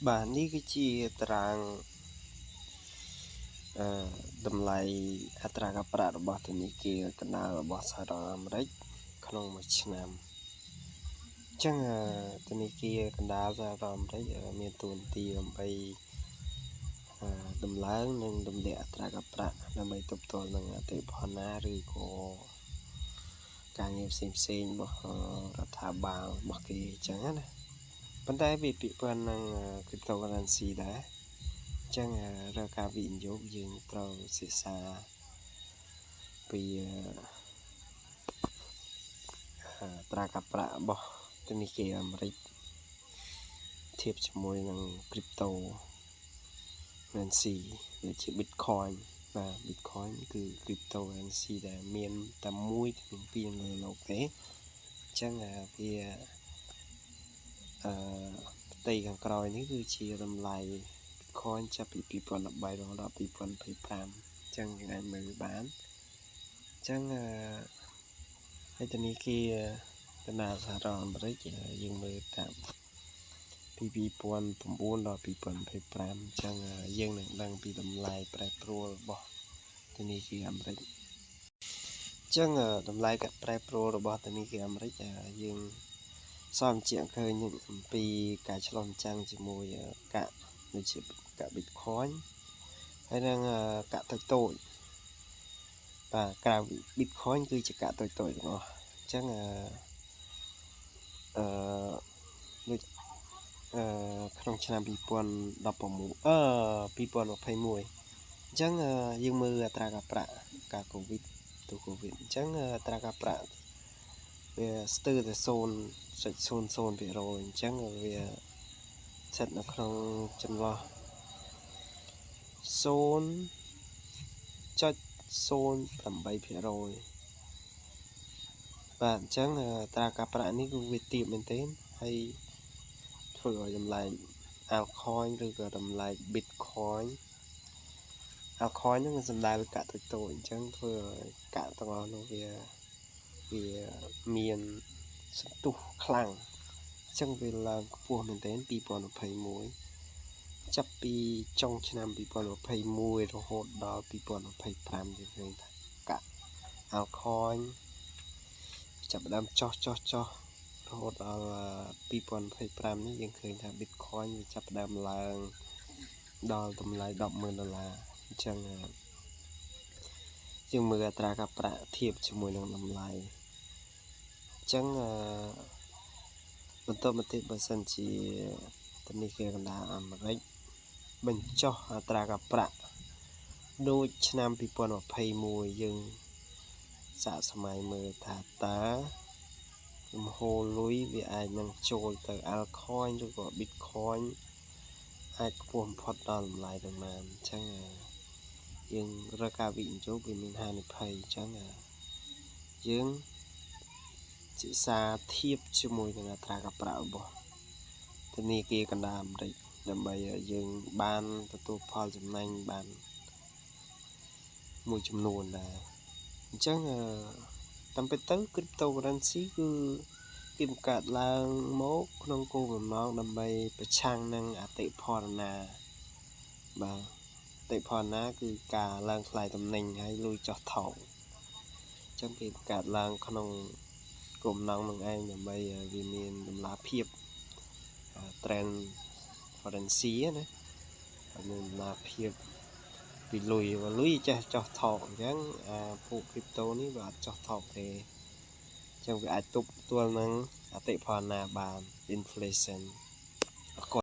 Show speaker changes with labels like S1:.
S1: Bạn ní cái chi tràng đầm lầy atra gặp ra bỏ từ ní kia cái nào bỏ xa đó làm đấy không một năm chẳng từ ní kia cái nào ra làm đấy miền tuần tì làm bay đầm lớn nên đầm lệ atra gặp ra làm bay tập tuần năng tệ phò na rồi có càng nhiều xem bỏ thả bào bỏ cái chẳng á vấn đề bị phần năng cryptocurrency đấy chẳng ra cả viện dấu dương trâu sẽ xa vì tra cặp rạ bỏ tên này kia mà thiệp cho môi năng cryptocurrency để chỉ bitcoin và bitcoinคือ cryptocurrency để miền tầm mũi thì mình tiền người lộc thế chẳng vì tây càng còiนี้คือชีรำไรคอนจะปีปอนดับใบรอดับปีปอนไปพรามจังยังไงมือบ้านจังไอ้ตัวนี้คือขนาดสารอนบริจยังมือตามปีปอนผมอ้วนรอปีปอนไปพรามจังยังหนึ่งดังปีดำลายแปรปรวนบ่ตัวนี้คืออเมริกจังดำลายกับแปรปรวนบ่ตัวนี้คืออเมริกยังซ้อมเจียงเคยnhữngปีการฉลองจังจะมวยกะในชีวิตกะบิตคอยน์hay đangกะtội và cả bitcoinคือจะกะtội đúng không chắc như ក្នុងឆ្នាំ2010 2021ចឹងយើងមើលអត្រាការប្រាក់ការកូវីដទូកូវីដអញ្ចឹងអត្រាការប្រាក់វាស្ទើរតែ0.00% អញ្ចឹងវាស្ថិតនៅក្នុងចន្លោះ0.08%បាទអញ្ចឹងអត្រាការប្រាក់នេះគឺវាទាបមែនទែនហើយធ្វើឲ្យតម្លៃ altcoin ឬក៏តម្លៃ bitcoin altcoin ហ្នឹងសំដៅលើកាក់តូចៗអញ្ចឹងធ្វើឲ្យកាក់ទាំងអស់នោះវាមានសន្ទុះខ្លាំងអញ្ចឹងវាឡើងខ្ពស់មែនទែន2021ចាប់ពីចុងឆ្នាំ2021រហូតដល់2025យើងឃើញថាកាក់ altcoin ចាប់ផ្ដើមចុះរហូតដល់2025នេះយើងឃើញថា bitcoin វាចាប់ផ្ដើមឡើងដល់តម្លៃ$10,000អញ្ចឹងយើងមើលអត្រាការប្រាក់ធៀបជាមួយនឹងតម្លៃអញ្ចឹងបន្តមកទៀតបើសិនជាធនាគារកណ្ដាលអាមេរិកបញ្ចុះអត្រាការប្រាក់ដូចឆ្នាំ2021យើងសាកសម័យមើលថាតើលំហូរលុយវាអាចនឹងចូលទៅ altcoin ឬក៏ bitcoin អាចខ្ពស់បំផុតដល់តម្លៃប្រមាណអញ្ចឹងយើងរកការវិនិយោគវាមានហានិភ័យអញ្ចឹងយើងសិក្សាធៀបជាមួយនឹងអត្រាការប្រាក់របស់ធនាគារកណ្ដាលអាមេរិកដើម្បីយើងបានទទួលផលចំណេញបានមួយចំនួនដែរអញ្ចឹងតាមពិតទៅ cryptocurrency គឺគេបង្កើតឡើងមកក្នុងគោលបំណងដើម្បីប្រឆាំងនឹងអតិផរណាបាទអតិផរណាគឺការឡើងថ្លៃតំណែងហើយលុយចុះថោកអញ្ចឹងគេបង្កើតឡើងក្នុងគោលបំណងនឹងឯងដើម្បីវាមានតម្លាភាព trend currency ណាមានតម្លាភាពពីលុយចេះចុះថោកអញ្ចឹងពួក crypto នេះវាអត់ចុះថោកទេអញ្ចឹងវាអាចទប់ទល់នឹងអតិផរណាបាន inflation